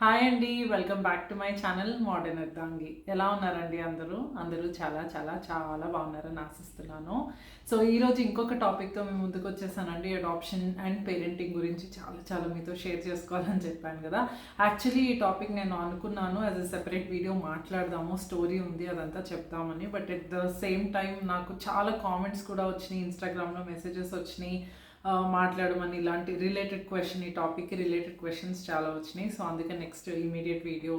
Hi అండి, welcome back to my channel modern అర్ధాంగి. ఎలా ఉన్నారండి అందరూ చాలా చాలా చాలా బాగున్నారని ఆశిస్తున్నాను. సో ఈరోజు ఇంకొక టాపిక్తో మేము ముందుకు వచ్చేసానండి. అడాప్షన్ అండ్ పేరెంటింగ్ గురించి చాలా చాలా మీతో షేర్ చేసుకోవాలని చెప్పాను కదా. యాక్చువల్లీ ఈ టాపిక్ నేను అనుకున్నాను యాజ్ అ సెపరేట్ వీడియో మాట్లాడదాము, స్టోరీ ఉంది అదంతా చెప్తామని. But at the same time నాకు చాలా కామెంట్స్ కూడా వచ్చినాయి, ఇన్స్టాగ్రామ్లో మెసేజెస్ వచ్చినాయి మాట్లాడమని. ఇలాంటి రిలేటెడ్ క్వశ్చన్, ఈ టాపిక్కి రిలేటెడ్ క్వశ్చన్స్ చాలా వచ్చినాయి. సో అందుకే నెక్స్ట్ ఇమీడియట్ వీడియో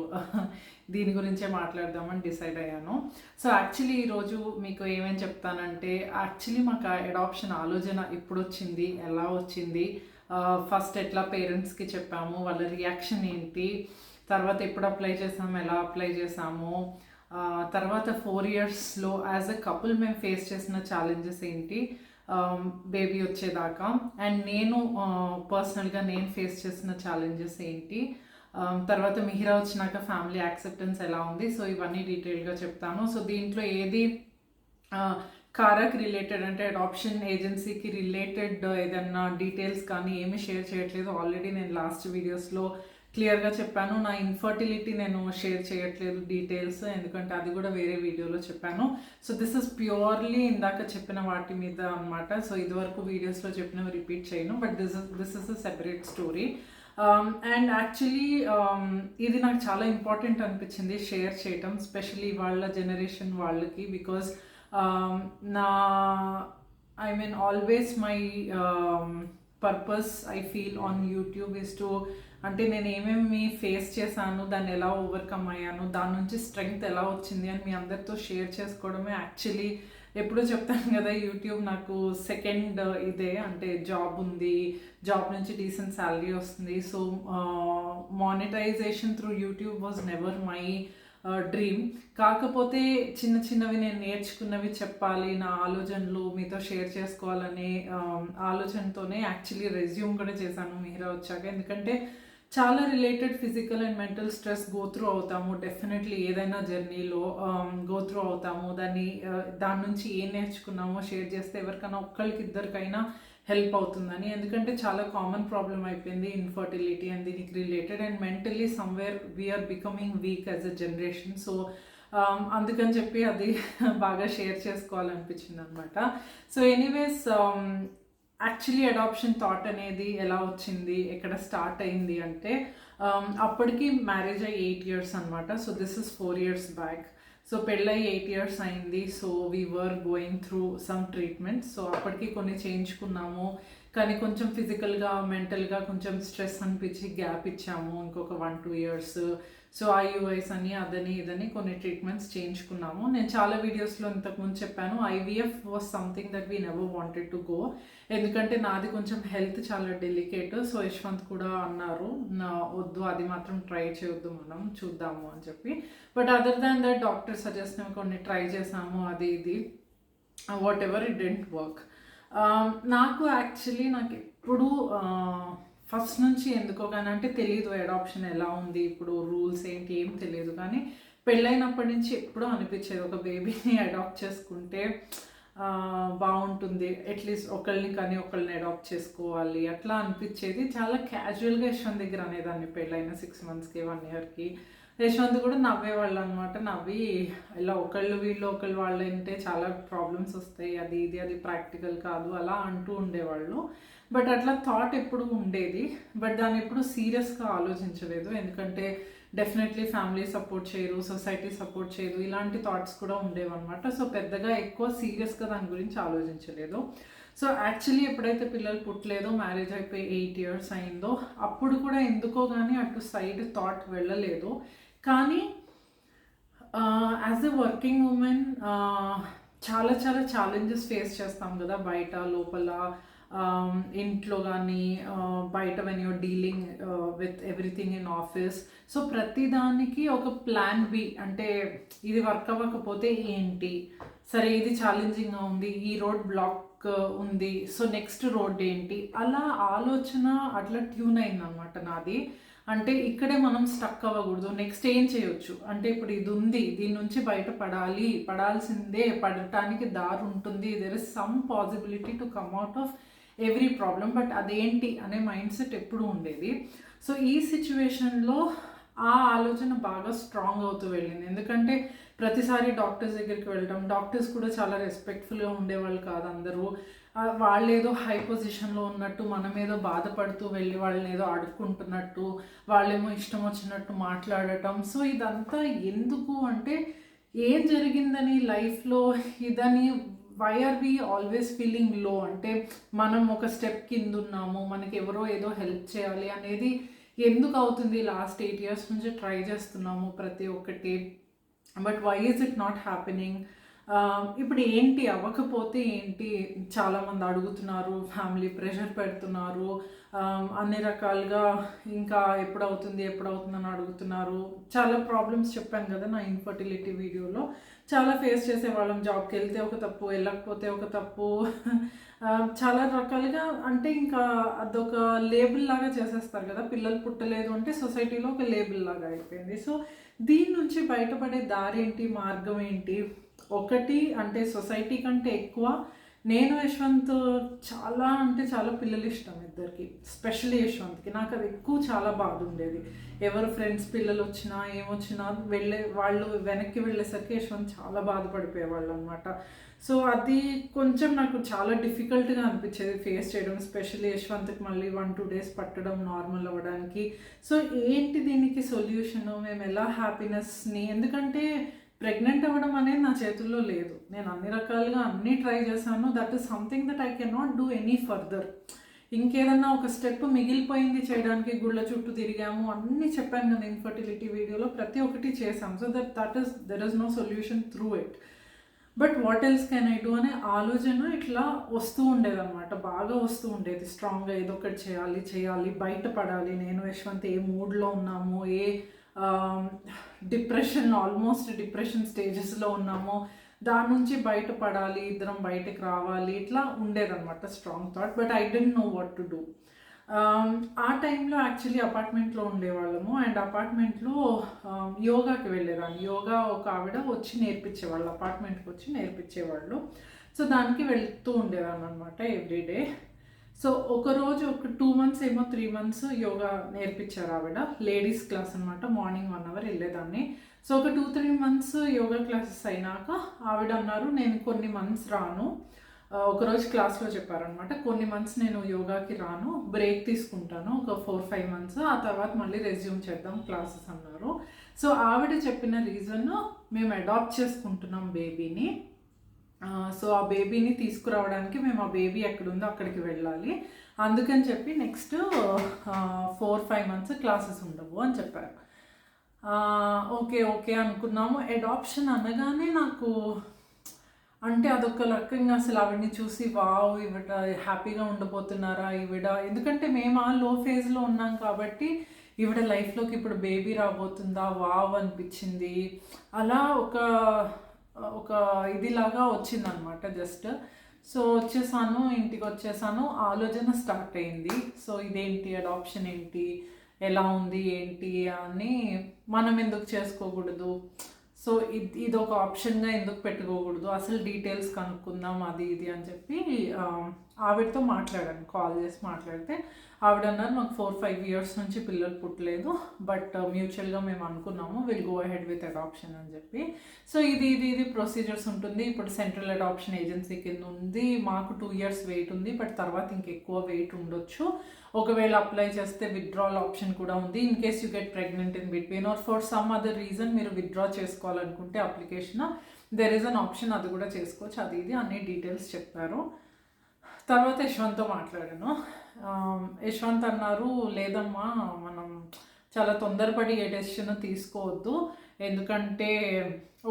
దీని గురించే మాట్లాడదామని డిసైడ్ అయ్యాను. సో యాక్చువల్లీ ఈరోజు మీకు ఏమేమి చెప్తానంటే, యాక్చువల్లీ మాకు అడాప్షన్ ఆలోచన ఎప్పుడు వచ్చింది, ఎలా వచ్చింది, ఫస్ట్ ఎట్లా పేరెంట్స్కి చెప్పాము, వాళ్ళ రియాక్షన్ ఏంటి, తర్వాత ఎప్పుడు అప్లై చేసాము, ఎలా అప్లై చేసాము, తర్వాత 4 yearsలో యాజ్ అ కపుల్ మేము ఫేస్ చేసిన ఛాలెంజెస్ ఏంటి బేబీ వచ్చేదాకా, అండ్ నేను పర్సనల్గా నేను ఫేస్ చేసిన ఛాలెంజెస్ ఏంటి, తర్వాత మిహిరా వచ్చినాక ఫ్యామిలీ యాక్సెప్టెన్స్ ఎలా ఉంది. సో ఇవన్నీ డీటెయిల్గా చెప్తాను. సో దీంట్లో ఏది కారాకి రిలేటెడ్ అంటే అడాప్షన్ ఏజెన్సీకి రిలేటెడ్ ఏదన్నా డీటెయిల్స్ కానీ ఏమీ షేర్ చేయట్లేదు. ఆల్రెడీ నేను లాస్ట్ వీడియోస్లో క్లియర్గా చెప్పాను. నా ఇన్ఫర్టిలిటీ నేను షేర్ చేయట్లేదు డీటెయిల్స్, ఎందుకంటే అది కూడా వేరే వీడియోలో చెప్పాను. సో దిస్ ఇస్ ప్యూర్లీ ఇందాక చెప్పిన వాటి మీద అనమాట. సో ఇదివరకు వీడియోస్లో చెప్పినవి రిపీట్ చేయను, but this is a separate story. And actually ఇది నాకు చాలా ఇంపార్టెంట్ అనిపించింది షేర్ చేయటం, స్పెషలీ వాళ్ళ జనరేషన్ వాళ్ళకి. బికాజ్ నా I mean always my purpose I feel on YouTube is to, అంటే నేను ఏమేమి ఫేస్ చేశాను, దాన్ని ఎలా ఓవర్కమ్ అయ్యాను, దాని నుంచి స్ట్రెంగ్త్ ఎలా వచ్చింది అని మీ అందరితో షేర్ చేసుకోవడమే. యాక్చువల్లీ ఎప్పుడూ చెప్తాను కదా, యూట్యూబ్ నాకు సెకండ్ ఇదే. అంటే జాబ్ ఉంది, జాబ్ నుంచి డీసెంట్ శాలరీ వస్తుంది. So monetisation through YouTube was never my dream. కాకపోతే చిన్న చిన్నవి నేను నేర్చుకున్నవి చెప్పాలి, నా ఆలోచనలు మీతో షేర్ చేసుకోవాలనే ఆలోచనతోనే యాక్చువల్లీ రెజ్యూమ్ కూడా చేశాను మిహిరా వచ్చాక. ఎందుకంటే చాలా related physical and mental stress go through అవుతాము డెఫినెట్లీ, ఏదైనా జర్నీలో గో త్రూ అవుతాము. దాని నుంచి ఏం నేర్చుకున్నామో షేర్ చేస్తే ఎవరికైనా ఒక్కరికి ఇద్దరికైనా హెల్ప్ అవుతుందని. ఎందుకంటే చాలా కామన్ ప్రాబ్లం అయిపోయింది ఇన్ఫర్టిలిటీ అండ్ దీనికి related, and mentally somewhere we're becoming weak as a generation. So అందుకని చెప్పి అది బాగా షేర్ చేసుకోవాలనిపించింది అనమాట. So anyways, actually adoption thought అనేది ఎలా వచ్చింది, ఎక్కడ స్టార్ట్ అయింది అంటే, అప్పటికి మ్యారేజ్ అయ్యి 8 years అనమాట. So this is 4 years back. So పెళ్ళై 8 years అయింది. So we were going through some treatment. So అప్పటికి కొన్ని చేయించుకున్నాము, కానీ కొంచెం ఫిజికల్గా మెంటల్గా కొంచెం స్ట్రెస్ అనిపించి గ్యాప్ ఇచ్చాము ఇంకొక 1-2 years. సో ఐయుఐస్ అని అదని ఇదని కొన్ని ట్రీట్మెంట్స్ చేయించుకున్నాము. నేను చాలా వీడియోస్లో ఇంతకుముందు చెప్పాను, IVF was something that we never wanted to go. ఎందుకంటే నాది కొంచెం హెల్త్ చాలా డెలికేట్. సో యశ్వంత్ కూడా అన్నారు, వద్దు అది మాత్రం ట్రై చేయొద్దు, మనం చూద్దాము అని చెప్పి. But other than that doctor suggestion కొన్ని ట్రై చేసాము, అది ఇది what ever, it didn't work. నాకు ఎప్పుడు ఫస్ట్ నుంచి ఎందుకో కానీ, అంటే తెలియదు అడాప్షన్ ఎలా ఉంది, ఇప్పుడు రూల్స్ ఏంటి ఏం తెలియదు, కానీ పెళ్ళైనప్పటి నుంచి ఎప్పుడూ అనిపించేది ఒక బేబీని అడాప్ట్ చేసుకుంటే బాగుంటుంది, అట్లీస్ట్ ఒకళ్ళని అడాప్ట్ చేసుకోవాలి అట్లా అనిపించేది. చాలా క్యాజువల్గా యశ్వంత్ దగ్గర అనేదాన్ని పెళ్ళైన 6 monthsకి 1 yearకి. యశ్వంత్ కూడా నవ్వేవాళ్ళు అనమాట. నవ్వి ఇలా వీళ్ళు వాళ్ళు అంటే చాలా ప్రాబ్లమ్స్ వస్తాయి, అది ప్రాక్టికల్ కాదు అలా అంటూ ఉండేవాళ్ళు. బట్ అట్లా థాట్ ఎప్పుడు ఉండేది, బట్ దాన్ని ఎప్పుడు సీరియస్గా ఆలోచించలేదు. ఎందుకంటే డెఫినెట్లీ ఫ్యామిలీ సపోర్ట్ చేయరు, సొసైటీ సపోర్ట్ చేయదు, ఇలాంటి థాట్స్ కూడా ఉండేవన్నమాట. సో పెద్దగా ఎక్కువ సీరియస్గా దాని గురించి ఆలోచించలేదు. సో యాక్చువల్లీ ఎప్పుడైతే పిల్లలు పుట్టలేదో, మ్యారేజ్ అయిపోయి 8 years అయిందో, అప్పుడు కూడా ఎందుకో కానీ అటు సైడ్ థాట్ వెళ్ళలేదు. కానీ యాజ్ ఎ వర్కింగ్ ఉమెన్ చాలా చాలా ఛాలెంజెస్ ఫేస్ చేస్తాం కదా, బయట లోపల, ఇంట్లో కానీ బయట, when you're dealing with everything in office. So ప్రతిదానికి ఒక ప్లాన్ బి, అంటే ఇది వర్క్ అవ్వకపోతే ఏంటి, సరే ఇది ఛాలెంజింగ్గా ఉంది, ఈ రోడ్ బ్లాక్ ఉంది, సో నెక్స్ట్ రోడ్ ఏంటి, అలా ఆలోచన అట్లా ట్యూన్ అయిందనమాట నాది. అంటే ఇక్కడే మనం స్టక్ అవ్వకూడదు, నెక్స్ట్ ఏం చేయొచ్చు, అంటే ఇప్పుడు ఇది ఉంది, దీని నుంచి పడాల్సిందే, పడటానికి దారి ఉంటుంది, there is some possibility to come out of every problem, but అదేంటి అనే మైండ్ సెట్ ఎప్పుడు ఉండేది. సో ఈ సిచ్యువేషన్లో ఆ ఆలోచన బాగా స్ట్రాంగ్ అవుతూ వెళ్ళింది. ఎందుకంటే ప్రతిసారి డాక్టర్స్ దగ్గరికి వెళ్ళటం, డాక్టర్స్ కూడా చాలా రెస్పెక్ట్ఫుల్గా ఉండేవాళ్ళు కాదు అందరూ. వాళ్ళేదో హై పొజిషన్లో ఉన్నట్టు, మనమేదో బాధపడుతూ వెళ్ళి వాళ్ళని ఏదో అడుక్కుంటున్నట్టు, వాళ్ళేమో ఇష్టం వచ్చినట్టు మాట్లాడటం. సో ఇదంతా ఎందుకు అంటే, ఏం జరిగిందని లైఫ్లో ఇదని, why are we always feeling low అంటే, మనం ఒక స్టెప్ కింద ఉన్నాము, మనకి ఎవరో ఏదో హెల్ప్ చేయాలి అనేది ఎందుకు అవుతుంది? లాస్ట్ 8 years నుంచి ట్రై చేస్తున్నాము ప్రతి ఒక్కటి, but why is it not happening? ఇప్పుడు ఏంటి అవ్వకపోతే ఏంటి? చాలామంది అడుగుతున్నారు, ఫ్యామిలీ ప్రెషర్ పెడుతున్నారు, అన్ని రకాలుగా ఇంకా ఎప్పుడవుతుంది ఎప్పుడవుతుందని అడుగుతున్నారు. చాలా ప్రాబ్లమ్స్ చెప్పాను కదా నా ఇన్ఫర్టిలిటీ వీడియోలో. చాలా ఫేస్ చేసేవాళ్ళం. జాబ్కి వెళ్తే ఒక తప్పు, వెళ్ళకపోతే ఒక తప్పు, చాలా రకాలుగా. అంటే ఇంకా అదొక లేబుల్ లాగా చేసేస్తారు కదా, పిల్లలు పుట్టలేదు అంటే సొసైటీలో ఒక లేబుల్ లాగా అయిపోయింది. సో దీని నుంచి బయటపడే దారి ఏంటి, మార్గం ఏంటి? ఒకటి అంటే సొసైటీ కంటే ఎక్కువ నేను యశ్వంత్ చాలా అంటే చాలా పిల్లలు ఇష్టం ఇద్దరికి, స్పెషల్లీ యశ్వంత్కి. నాకు అది ఎక్కువ చాలా బాధ ఉండేది. ఎవరు ఫ్రెండ్స్ పిల్లలు వచ్చినా ఏమొచ్చినా వాళ్ళు వెనక్కి వెళ్ళేసరికి యశ్వంత్ చాలా బాధపడిపోయేవాళ్ళు అనమాట. సో అది కొంచెం నాకు చాలా డిఫికల్ట్గా అనిపించేది ఫేస్ చేయడం, స్పెషల్లీ యశ్వంత్కి మళ్ళీ 1-2 days పట్టడం నార్మల్ అవ్వడానికి. సో ఏంటి దీనికి సొల్యూషను? మేము ఎలా హ్యాపీనెస్ని, ఎందుకంటే ప్రెగ్నెంట్ అవ్వడం అనేది నా చేతుల్లో లేదు. నేను అన్ని రకాలుగా అన్నీ ట్రై చేశాను. That is something that I can not do any further. ఇంకేదన్నా ఒక స్టెప్ మిగిలిపోయింది చేయడానికి, గుళ్ళ చుట్టూ తిరిగాము, అన్నీ చెప్పాను కదా ఇన్ఫర్టిలిటీ వీడియోలో, ప్రతి ఒక్కటి చేసాం. So there is no solution through it. But what else can I do అనే ఆలోచన ఇట్లా వస్తూ ఉండేదన్నమాట, బాగా వస్తూ ఉండేది స్ట్రాంగ్గా. ఏదో ఒకటి చేయాలి, బయటపడాలి. నేను యశ్వంత్ ఏ మూడ్లో ఉన్నాము, ఏ ఆల్మోస్ట్ డిప్రెషన్ స్టేజెస్లో ఉన్నామో దాని నుంచి బయటపడాలి, ఇద్దరం బయటకు రావాలి, ఇట్లా ఉండేదన్నమాట strong thought. But I don't know what to do. ఆ టైంలో యాక్చువల్లీ అపార్ట్మెంట్లో ఉండేవాళ్ళము, అండ్ అపార్ట్మెంట్లో యోగాకి వెళ్ళేదాన్ని. యోగా ఒక ఆవిడ వచ్చి నేర్పించేవాళ్ళు, అపార్ట్మెంట్కి వచ్చి నేర్పించేవాళ్ళు. సో దానికి వెళ్తూ ఉండేదాన్ని అనమాట ఎవ్రీడే. సో ఒకరోజు ఒక 2 months ఏమో 3 months యోగా నేర్పించారు ఆవిడ, లేడీస్ క్లాస్ అనమాట. మార్నింగ్ 1 hour వెళ్ళేదాన్ని. సో ఒక 2-3 months యోగా క్లాసెస్ అయినాక ఆవిడ అన్నారు, నేను కొన్ని మంత్స్ రాను. ఒకరోజు క్లాస్లో చెప్పారనమాట, కొన్ని మంత్స్ నేను యోగాకి రాను, బ్రేక్ తీసుకుంటాను ఒక 4-5 months, ఆ తర్వాత మళ్ళీ రెజ్యూమ్ చేద్దాం క్లాసెస్ అన్నారు. సో ఆవిడ చెప్పిన రీజన్, మేము అడాప్ట్ చేసుకుంటున్నాం బేబీని. సో ఆ బేబీని తీసుకురావడానికి మేము ఆ బేబీ ఎక్కడుందో అక్కడికి వెళ్ళాలి, అందుకని చెప్పి నెక్స్ట్ 4-5 months క్లాసెస్ ఉండవు అని చెప్పారు. ఓకే అనుకున్నాము. అడాప్షన్ అనగానే నాకు అంటే అదొక రకంగా అసలు ఆవిడని చూసి వావ్, ఈవిడ హ్యాపీగా ఉండబోతున్నారా ఈవిడ, ఎందుకంటే మేము ఆ లో ఫేజ్లో ఉన్నాం కాబట్టి ఈవిడ లైఫ్లోకి ఇప్పుడు బేబీ రాబోతుందా, వావ్ అనిపించింది. అలా ఒక ఇదిలాగా వచ్చిందనమాట జస్ట్. సో వచ్చేసాను, ఇంటికి వచ్చేసాను, ఆలోచన స్టార్ట్ అయింది. సో ఇదేంటి, అడాప్షన్ ఏంటి, ఎలా ఉంది ఏంటి అని, మనం ఎందుకు చేసుకోకూడదు, సో ఇది ఒక ఆప్షన్గా ఎందుకు పెట్టుకోకూడదు, అసలు డీటెయిల్స్ కనుక్కుందాం అది ఇది అని చెప్పి ఆవిడతో మాట్లాడాను, కాల్ చేసి మాట్లాడితే ఆవిడ అన్నారు, మాకు 4-5 years నుంచి పిల్లలు పుట్టలేదు, బట్ మ్యూచువల్గా మేము అనుకున్నాము will go ahead with adoption అని చెప్పి. సో ఇది ప్రొసీజర్స్ ఉంటుంది. ఇప్పుడు సెంట్రల్ అడాప్షన్ ఏజెన్సీ కింద ఉంది. మాకు 2 years వెయిట్ ఉంది, బట్ తర్వాత ఇంకెక్కువ వెయిట్ ఉండొచ్చు. ఒకవేళ అప్లై చేస్తే విత్డ్రాల్ ఆప్షన్ కూడా ఉంది. In case you get pregnant in between or for some other reason మీరు విత్డ్రా చేసుకోవాలనుకుంటే application, there is an option, అది కూడా చేసుకోవచ్చు. అది ఇది అన్ని డీటెయిల్స్ చెప్పారు. తర్వాత యశ్వంత్తో మాట్లాడాను. యశ్వంత్ అన్నారు, లేదమ్మా మనం చాలా తొందరపడి ఏ డెసిషన్ తీసుకోవద్దు, ఎందుకంటే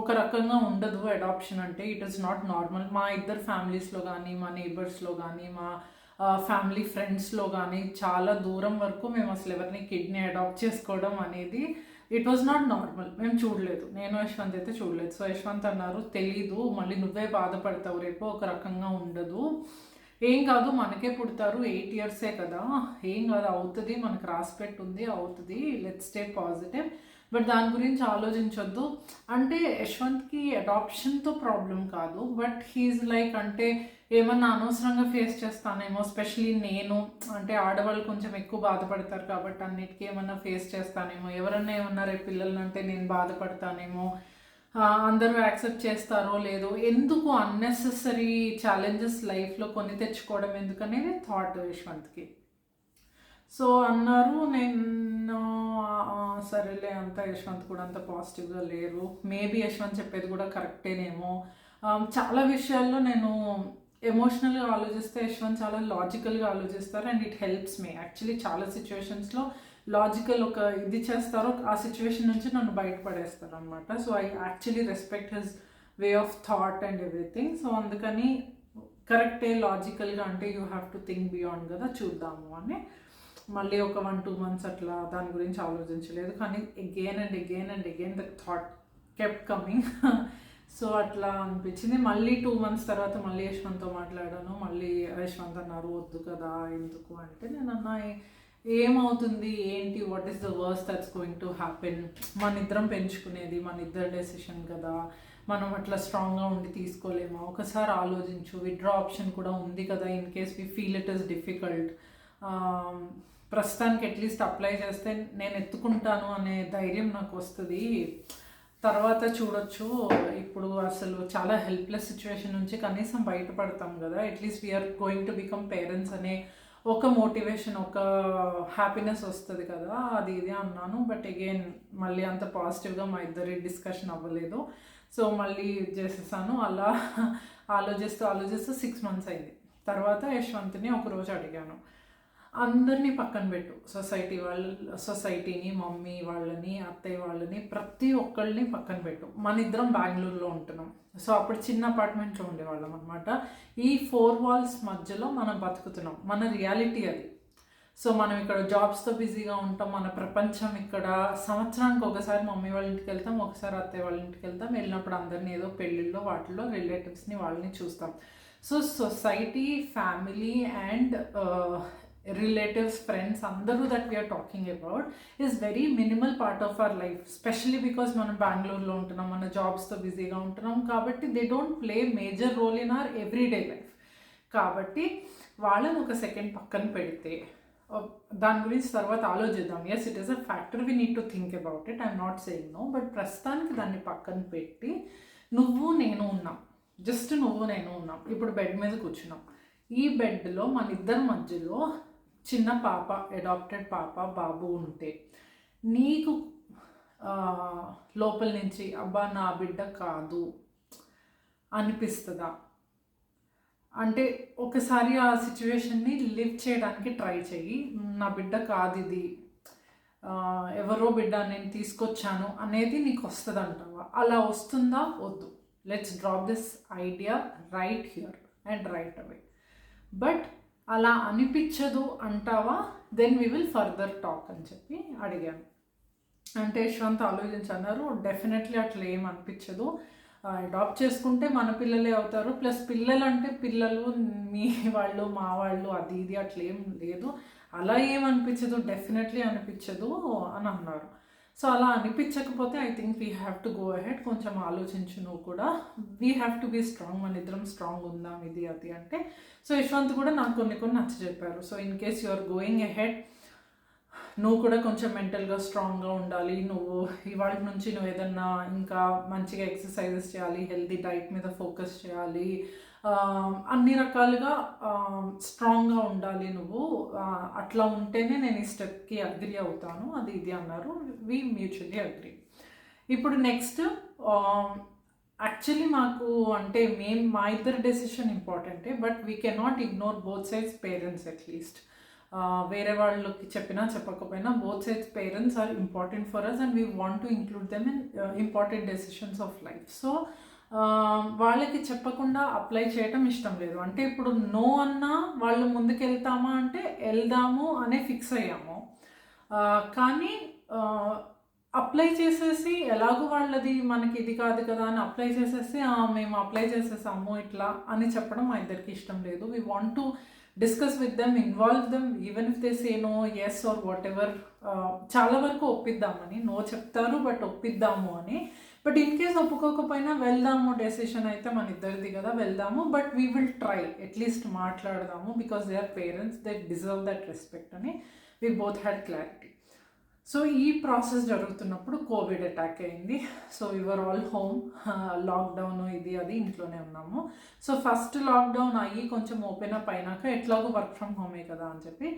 ఒక రకంగా ఉండదు అడాప్షన్ అంటే, ఇట్ ఈస్ నాట్ నార్మల్. మా ఇద్దరు ఫ్యామిలీస్లో కానీ, మా నేబర్స్లో కానీ, మా ఫ్యామిలీ ఫ్రెండ్స్లో కానీ చాలా దూరం వరకు మేము అసలు ఎవరిని కిడ్నీ అడాప్ట్ చేసుకోవడం అనేది ఇట్ వాజ్ నాట్ నార్మల్. మేము చూడలేదు, నేను యశ్వంత్ అయితే చూడలేదు. సో యశ్వంత్ అన్నారు, తెలీదు, మళ్ళీ నువ్వే బాధపడతావు, రేపు ఒక రకంగా ఉండదు, ఏం కాదు, మనకే పుడతారు, 8 years కదా, ఏం కాదు, అవుతుంది, మనకు రాసిపెట్టుంది, అవుతుంది, లెట్స్ స్టే పాజిటివ్, బట్ దాని గురించి ఆలోచించొద్దు అంటే. యశ్వంత్కి అడాప్షన్తో ప్రాబ్లం కాదు, బట్ హీఈస్ లైక్ అంటే ఏమన్నా అనవసరంగా ఫేస్ చేస్తానేమో, స్పెషలీ నేను అంటే ఆడవాళ్ళు కొంచెం ఎక్కువ బాధపడతారు కాబట్టి అన్నిటికీ ఏమన్నా ఫేస్ చేస్తానేమో, ఎవరన్నా ఏమన్నా రేపు పిల్లల్ని అంటే నేను బాధపడతానేమో, అందరూ యాక్సెప్ట్ చేస్తారో లేదో, ఎందుకు అన్నెసెసరీ ఛాలెంజెస్ లైఫ్లో కొని తెచ్చుకోవడం ఎందుకనేది థాట్ యశ్వంత్కి. సో అన్నారు, నేను సరేలే అంత యశ్వంత్ కూడా అంత పాజిటివ్గా లేరు, మేబీ యశ్వంత్ చెప్పేది కూడా కరెక్టేనేమో. చాలా విషయాల్లో నేను ఎమోషనల్గా ఆలోచిస్తే యశ్వంత్ చాలా లాజికల్గా ఆలోచిస్తారు and it helps me actually. చాలా సిచ్యువేషన్స్లో లాజికల్ ఒక ఇది చేస్తారో ఆ సిచ్యువేషన్ నుంచి నన్ను బయటపడేస్తారు అనమాట. So I actually respect his way of thought and everything. So అందుకని కరెక్టే, లాజికల్గా అంటే you have to think beyond కదా, చూద్దాము అని మళ్ళీ ఒక 1-2 months అట్లా దాని గురించి ఆలోచించలేదు. కానీ again and again the thought kept coming. So అట్లా అనిపించింది. మళ్ళీ 2 months తర్వాత మళ్ళీ యశ్వంత్తో మాట్లాడాను. మళ్ళీ యశ్వంత్ అన్నారు వద్దు కదా ఎందుకు అంటే, నేను అన్నా ఏమవుతుంది ఏంటి, what is the worst that's going to happen, మన ఇద్దరం పెంచుకునేది మన ఇద్దరు డెసిషన్ కదా, మనం అట్లా స్ట్రాంగ్గా ఉండి తీసుకోలేమా, ఒకసారి ఆలోచించు, విత్డ్రా ఆప్షన్ కూడా ఉంది కదా in case we feel it is difficult. ప్రస్తుతానికి అట్లీస్ట్ అప్లై చేస్తే నేను ఎత్తుకుంటాను అనే ధైర్యం నాకు వస్తుంది, తర్వాత చూడొచ్చు. ఇప్పుడు అసలు చాలా హెల్ప్లెస్ సిచ్యువేషన్ నుంచి కనీసం బయటపడతాం కదా, at least we're going to become parents అనే ఒక మోటివేషన్, ఒక హ్యాపీనెస్ వస్తుంది కదా, అది ఇది అన్నాను. బట్ అగైన్ మళ్ళీ అంత పాజిటివ్గా మా ఇద్దరి డిస్కషన్ అవ్వలేదు. సో మళ్ళీ చేసేసాను. అలా ఆలోచిస్తూ 6 months అయింది. తర్వాత యశ్వంత్ని ఒకరోజు అడిగాను, అందరినీ పక్కన పెట్టు, సొసైటీని, మమ్మీ వాళ్ళని, అత్తయ్య వాళ్ళని, ప్రతి ఒక్కళ్ళని పక్కన పెట్టు, మన ఇద్దరం బెంగళూరులో ఉంటున్నాం. సో అప్పుడు చిన్న అపార్ట్మెంట్లో ఉండేవాళ్ళం అనమాట. ఈ 4 walls మధ్యలో మనం బతుకుతున్నాం, మన రియాలిటీ అది. సో మనం ఇక్కడ జాబ్స్తో బిజీగా ఉంటాం, మన ప్రపంచం ఇక్కడ. సంవత్సరానికి ఒకసారి మమ్మీ వాళ్ళ ఇంటికి వెళ్తాం, ఒకసారి అత్తయ్య వాళ్ళ ఇంటికి వెళ్తాం. వెళ్ళినప్పుడు అందరినీ ఏదో పెళ్ళిళ్ళలో వాటిల్లో రిలేటివ్స్ని వాళ్ళని చూస్తాం. So society, family and relatives, friends, అందరూ that we are talking about is very minimal part of our life, especially because మనం బెంగళూరులో ఉంటున్నాం, మన జాబ్స్తో బిజీగా ఉంటున్నాం కాబట్టి they don't play major role in our everyday life. కాబట్టి వాళ్ళని ఒక సెకండ్ పక్కన పెడితే దాని గురించి తర్వాత ఆలోచిద్దాం. Yes, it is a factor, we need to think about it, I'm not saying no. But ప్రస్తుతానికి దాన్ని పక్కన పెట్టి నువ్వు నేను ఉన్నాం, జస్ట్ నువ్వు నేను ఉన్నాం, ఇప్పుడు బెడ్ మీద కూర్చున్నాం. ఈ బెడ్లో మన ఇద్దరి మధ్యలో చిన్న పాప, అడాప్టెడ్ పాప, బాబు ఉంటే నీకు లోపల నుంచి అబ్బా నా బిడ్డ కాదు అనిపిస్తుందా? అంటే ఒకసారి ఆ సిచ్యువేషన్ని లివ్ చేయడానికి ట్రై చెయ్యి. నా బిడ్డ కాదు ఇది, ఎవరో బిడ్డ నేను తీసుకొచ్చాను అనేది నీకు వస్తుంది అంటావా? అలా వస్తుందా? వద్దు. Let's drop this idea right here and right away. But అలా అనిపించదు అంటావా? Then we will further talk అని చెప్పి అడిగాను. అంటే యశ్వంత్ ఆలోచించన్నారు, డెఫినెట్లీ అట్లా ఏం అనిపించదు, అడాప్ట్ చేసుకుంటే మన పిల్లలే అవుతారు, ప్లస్ పిల్లలు అంటే పిల్లలు, మీ వాళ్ళు మా వాళ్ళు అది ఇది అట్లా ఏం లేదు, అలా ఏమనిపించదు, డెఫినెట్లీ అనిపించదు అని అన్నారు. సో అలా అనిపించకపోతే I think we have to go ahead. కొంచెం ఆలోచించు నువ్వు కూడా, we have to be strong, మన ఇద్దరం స్ట్రాంగ్ ఉందాం ఇది అది అంటే. సో యశ్వంత్ కూడా నాకు కొన్ని నచ్చ చెప్పారు. So in case you are going ahead, నువ్వు కూడా కొంచెం మెంటల్గా స్ట్రాంగ్గా ఉండాలి, నువ్వు ఇవాళ నుంచి నువ్వు ఏదన్నా ఇంకా మంచిగా ఎక్సర్సైజెస్ చేయాలి, హెల్తీ డైట్ మీద ఫోకస్ చేయాలి, అన్ని రకాలుగా స్ట్రాంగ్గా ఉండాలి నువ్వు, అట్లా ఉంటేనే నేను ఈ స్టెప్కి అగ్రి అవుతాను అది ఇది అన్నారు. We mutually agree. ఇప్పుడు నెక్స్ట్ యాక్చువల్లీ మాకు అంటే మా ఇద్దరు డెసిషన్ ఇంపార్టెంటే, but we cannot ignore both sides parents. At least వేరే వాళ్ళకి చెప్పినా చెప్పకపోయినా both sides parents are important for us and we want to include them in important decisions of life. So వాళ్ళకి చెప్పకుండా అప్లై చేయటం ఇష్టం లేదు. అంటే ఇప్పుడు నో అన్నా వాళ్ళు ముందుకెళ్తామా అంటే వెళ్దాము అనే ఫిక్స్ అయ్యాము. కానీ అప్లై చేసేసి ఎలాగో వాళ్ళది మనకి ఇది కాదు కదా అని అప్లై చేసేసి మేము అప్లై చేసేసాము ఇట్లా అని చెప్పడం మా ఇద్దరికి ఇష్టం లేదు. We want to discuss with them, involve them, even if they say no, yes or whatever. చాలా వరకు ఒప్పిద్దామని, నో చెప్తారు బట్ ఒప్పిద్దాము అని. బట్ ఇన్ కేస్ ఒప్పుకోకపోయినా వెళ్దాము, డెసిషన్ అయితే మన ఇద్దరిది కదా, వెళ్దాము, but we will try, at least మాట్లాడదాము, because they are parents, they deserve that respect అని we both had clarity. So ఈ ప్రాసెస్ జరుగుతున్నప్పుడు కోవిడ్ అటాక్ అయింది. So your all home, lockdown ఇది అది ఇంట్లోనే ఉన్నాము. సో ఫస్ట్ లాక్డౌన్ అయ్యి కొంచెం ఓపెన్ అప్ అయినాక ఎట్లాగో వర్క్ ఫ్రమ్ హోమే కదా అని చెప్పి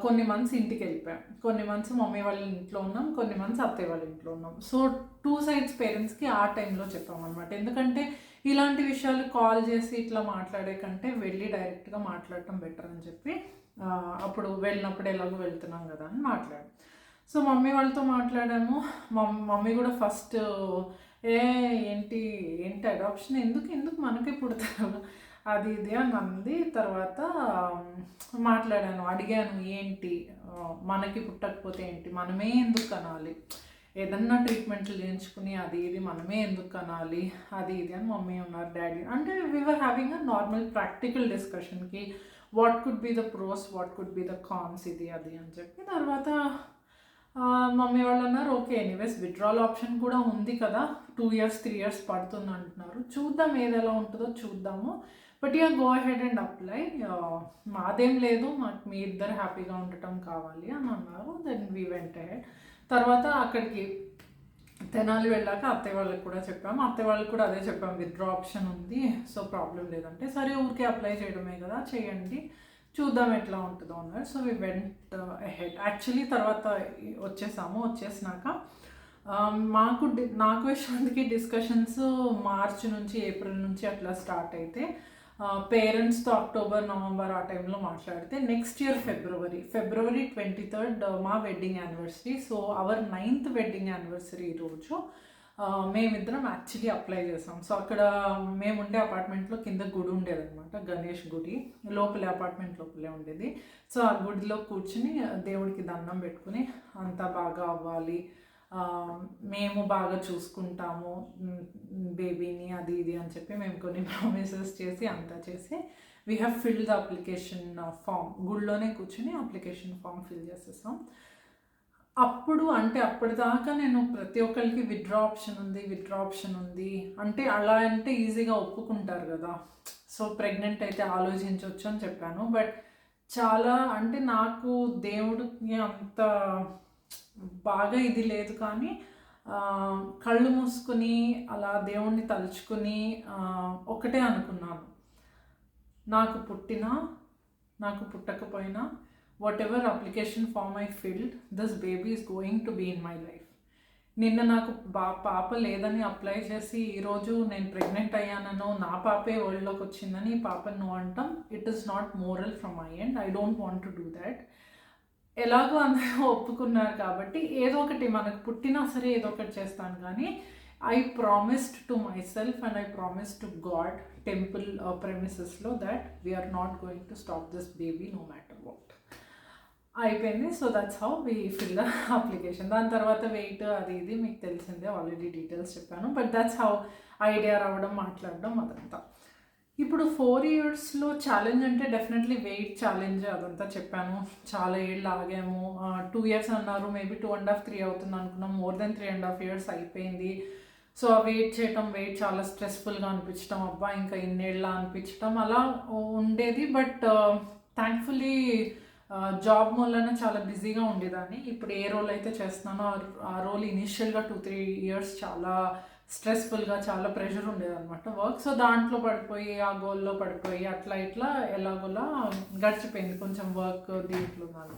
కొన్ని మంత్స్ ఇంటికి వెళ్ళిపోయాం. కొన్ని మంత్స్ మమ్మీ వాళ్ళ ఇంట్లో ఉన్నాం, కొన్ని మంత్స్ అత్తయ్య వాళ్ళ ఇంట్లో ఉన్నాం. సో 2 sides పేరెంట్స్కి ఆ టైంలో చెప్పామన్నమాట. ఎందుకంటే ఇలాంటి విషయాలు కాల్ చేసి ఇట్లా మాట్లాడే కంటే వెళ్ళి డైరెక్ట్గా మాట్లాడటం బెటర్ అని చెప్పి అప్పుడు వెళ్ళినప్పుడు ఎలాగో వెళ్తున్నాం కదా అని మాట్లాడాం. సో మమ్మీ వాళ్ళతో మాట్లాడాము. మమ్మీ కూడా ఫస్ట్ ఏంటి అడాప్షన్ ఎందుకు మనకే పుడతారు అది ఇది అని అంది. తర్వాత మాట్లాడాను, అడిగాను, ఏంటి మనకి పుట్టకపోతే ఏంటి, మనమే ఎందుకు కనాలి, ఏదన్నా ట్రీట్మెంట్లు చేయించుకుని అది ఇది మనమే ఎందుకు కనాలి, అది ఇది అని మమ్మీ ఉన్నారు, డాడీ అంటే we're having a normal practical డిస్కషన్కి what could be the pros, what could be the cons, ఇది అది అని చెప్పి. తర్వాత మమ్మీ వాళ్ళు అన్నారు, ఓకే ఎనీవేస్ విత్డ్రాల్ ఆప్షన్ కూడా ఉంది కదా, 2 years 3 years పడుతుంది అంటున్నారు, చూద్దాం ఏది ఎలా ఉంటుందో చూద్దాము, but yeah go ahead and apply, మాదేం లేదు, మాకు మీ ఇద్దరు హ్యాపీగా ఉండటం కావాలి అని అన్నారు. Then we went ahead. తర్వాత అక్కడికి తెనాలి వెళ్ళాక అత్తయ్య వాళ్ళకి కూడా చెప్పాము. అత్తయ్య వాళ్ళకి కూడా అదే చెప్పాము, విత్డ్రా ఆప్షన్ ఉంది, సో ప్రాబ్లం లేదంటే సరే ఊరికే అప్లై చేయడమే కదా, చేయండి చూద్దాం ఎట్లా ఉంటుందో అన్నారు. So we went ahead. Actually తర్వాత వచ్చేసినాక నాకు యశ్వంత్కి డిస్కషన్స్ మార్చ్ నుంచి ఏప్రిల్ నుంచి అట్లా స్టార్ట్ అయితే పేరెంట్స్తో అక్టోబర్ నవంబర్ ఆ టైంలో మాట్లాడితే నెక్స్ట్ ఇయర్ ఫిబ్రవరి 23rd మా wedding anniversary. So our 9th wedding anniversary రోజు మేమిద్దరం యాక్చువల్లీ అప్లై చేసాం. సో అక్కడ మేము ఉండే అపార్ట్మెంట్లో కింద గుడి ఉండేదన్నమాట, గణేష్ గుడి అపార్ట్మెంట్ లోపలే ఉండేది. సో ఆ గుడిలో కూర్చుని దేవుడికి దండం పెట్టుకుని అంతా బాగా అవ్వాలి, మేము బాగా చూసుకుంటాము బేబీని, అది ఇది అని చెప్పి మేము కొన్ని ప్రామిసెస్ చేసి అంతా చేసి we have filled the application form. గుడిలోనే కూర్చుని అప్లికేషన్ ఫామ్ ఫిల్ చేసేసాం. అప్పుడు అంటే అప్పటిదాకా నేను ప్రతి ఒక్కరికి విత్డ్రా ఆప్షన్ ఉంది అంటే అలా అంటే ఈజీగా ఒప్పుకుంటారు కదా, సో ప్రెగ్నెంట్ అయితే ఆలోచించవచ్చు అని చెప్పాను. బట్ చాలా అంటే నాకు దేవుడికి అంత బాగా ఇది లేదు, కానీ కళ్ళు మూసుకుని అలా దేవుణ్ణి తలుచుకుని ఒకటే అనుకున్నాను, నాకు పుట్టినా నాకు పుట్టకపోయినా whatever application form I filled, this baby is going to be in my life. నిన్న నాకు పాప లేదని అప్లై చేసి ఈరోజు నేను ప్రెగ్నెంట్ అయ్యానో నా పాపే వరల్డ్లోకి వచ్చిందని ఈ పాపను నువ్వు అంటాం, it is not moral from my end, I don't want to do that. ఎలాగో అందరూ ఒప్పుకున్నారు కాబట్టి ఏదో ఒకటి మనకు పుట్టినా సరే ఏదో ఒకటి చేస్తాను. కానీ I promised to myself and I promised to God temple ప్రెమిసెస్లో that we're not going to stop this baby no matter what. అయిపోయింది. So that's how we fill the application. దాని తర్వాత వెయిట్ అది ఇది మీకు తెలిసిందే, ఆల్రెడీ డీటెయిల్స్ చెప్పాను. But that's how idea రావడం, మాట్లాడడం అదంతా. ఇప్పుడు 4 yearsలో ఛాలెంజ్ అంటే డెఫినెట్లీ వెయిట్ ఛాలెంజ్ అదంతా చెప్పాను. చాలా ఏళ్ళు ఆగాము. 2 years అన్నారు, మేబీ 2.5 3 అవుతుంది అనుకున్నాం. మోర్ దెన్ 3.5 years అయిపోయింది. సో ఆ వెయిట్ చాలా స్ట్రెస్ఫుల్గా అనిపించడం, అబ్బా ఇంకా ఇన్నేళ్ళ అనిపించడం అలా ఉండేది. బట్ థ్యాంక్ఫుల్లీ జాబ్ వల్లనే చాలా బిజీగా ఉండేదాన్ని. ఇప్పుడు ఏ రోల్ అయితే చేస్తున్నానో ఆ రోల్ ఇనిషియల్గా 2-3 years చాలా స్ట్రెస్ఫుల్గా, చాలా ప్రెషర్ ఉండేదన్నమాట వర్క్. సో దాంట్లో పడిపోయి ఆ గోల్లో పడిపోయి అట్లా ఇట్లా ఎలాగోలా గడిచిపోయింది కొంచెం వర్క్ దీంట్లో నాకు.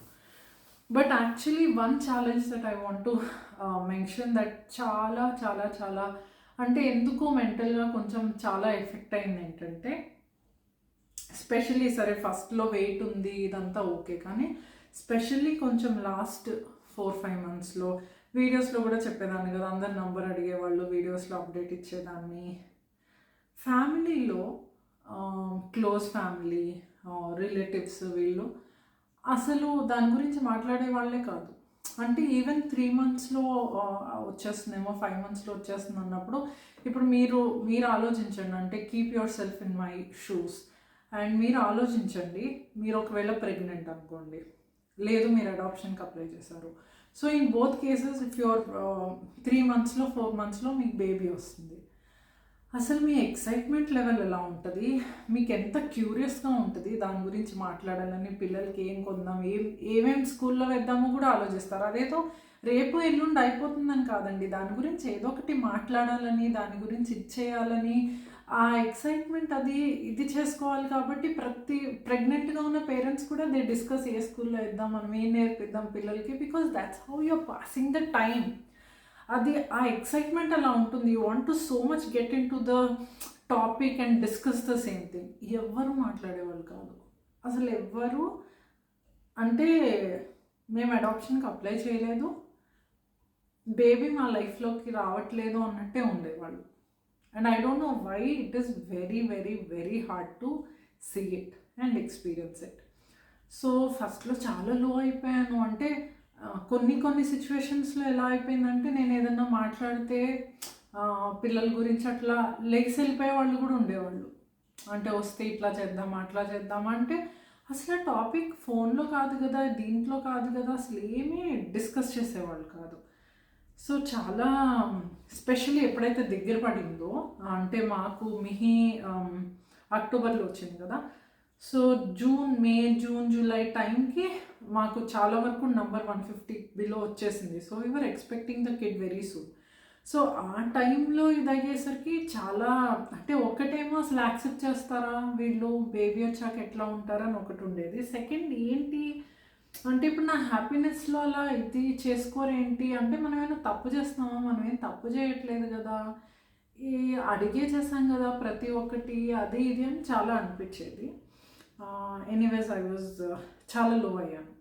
But actually one challenge that I want to mention that చాలా చాలా చాలా అంటే ఎందుకు మెంటల్గా కొంచెం చాలా ఎఫెక్ట్ అయింది ఏంటంటే, స్పెషల్లీ సరే ఫస్ట్లో వెయిట్ ఉంది ఇదంతా ఓకే, కానీ స్పెషల్లీ కొంచెం లాస్ట్ 4-5 monthsలో వీడియోస్లో కూడా చెప్పేదాన్ని కదా, అందరు నంబర్ అడిగేవాళ్ళు, వీడియోస్లో అప్డేట్ ఇచ్చేదాన్ని. ఫ్యామిలీలో క్లోజ్ ఫ్యామిలీ రిలేటివ్స్ వీళ్ళు అసలు దాని గురించి మాట్లాడే వాళ్ళే కాదు. అంటే ఈవెన్ 3 monthsలో వచ్చేస్తుందేమో, 5 monthsలో వచ్చేస్తుంది అన్నప్పుడు ఇప్పుడు మీరు ఆలోచించండి. అంటే keep your self in my shoes. And మీరు ఆలోచించండి, మీరు ఒకవేళ ప్రెగ్నెంట్ అనుకోండి, లేదు మీరు అడాప్షన్కి అప్లై చేశారు. So in both cases if your 3 monthsలో 4 monthsలో మీకు బేబీ వస్తుంది, అసలు మీ ఎక్సైట్మెంట్ లెవెల్ ఎలా ఉంటుంది, మీకు ఎంత క్యూరియస్గా ఉంటుంది దాని గురించి మాట్లాడాలని, పిల్లలకి ఏం కొందాం, ఏమేమి స్కూల్లో వేద్దామో కూడా ఆలోచిస్తారు. అదేదో రేపు ఎల్లుండి అయిపోతుందని కాదండి, దాని గురించి ఏదో ఒకటి మాట్లాడాలని, దాని గురించి ఇచ్చేయాలని, ఆ ఎక్సైట్మెంట్ అది ఇది చేసుకోవాలి. కాబట్టి ప్రతి ప్రెగ్నెంట్గా ఉన్న పేరెంట్స్ కూడా దే డిస్కస్ ఏ స్కూల్లో వేద్దాం, మనం ఏం నేర్పిద్దాం పిల్లలకి, because that's how you're passing the time. అది ఆ ఎక్సైట్మెంట్ అలా ఉంటుంది. You want to so much get into the topic and discuss the same thing. ఎవ్వరు మాట్లాడేవాళ్ళు కాదు అసలు, ఎవ్వరు. అంటే మేము అడాప్షన్కి అప్లై చేయలేదు, బేబీ మా లైఫ్లోకి రావట్లేదు అన్నట్టే ఉండేవాళ్ళు. And I don't know why it is very very very hard to see it and experience it. So ఫస్ట్లో చాలా లో అయిపోయాను. అంటే కొన్ని సిచ్యువేషన్స్లో ఎలా అయిపోయిందంటే, నేను ఏదన్నా మాట్లాడితే పిల్లల గురించి అట్లా లెగ్స్ వెళ్ళిపోయే వాళ్ళు కూడా ఉండేవాళ్ళు. అంటే వస్తే ఇట్లా చేద్దామా అట్లా చేద్దామా అంటే, అసలు ఆ టాపిక్ ఫోన్లో కాదు కదా, దీంట్లో కాదు కదా, అసలు ఏమీ డిస్కస్ చేసేవాళ్ళు కాదు. సో చాలా స్పెషల్లీ ఎప్పుడైతే దగ్గర పడిందో, అంటే మాకు మిహి అక్టోబర్లో వచ్చింది కదా, సో మే జూన్ జూలై టైంకి మాకు చాలా వరకు నంబర్ 150 బిలో వచ్చేసింది. So we're expecting the kid very soon. So ఆ టైంలో ఇది అయ్యేసరికి చాలా, అంటే ఒకటేమో అసలు యాక్సెప్ట్ చేస్తారా వీళ్ళు బేబీ వచ్చాక ఎట్లా ఉంటారని ఒకటి ఉండేది. సెకండ్ ఏంటి అంటే, ఇప్పుడు నా హ్యాపీనెస్లో అలా ఇది చేసుకోరేంటి అంటే, మనం ఏమైనా తప్పు చేస్తున్నామా, మనం ఏం తప్పు చేయట్లేదు కదా, ఈ అడిగే చేసాం కదా ప్రతి ఒక్కటి, అది ఇది అని చాలా అనిపించేది. ఎనీవేస్ ఐ వాజ్ చాలా లో అయ్యాను.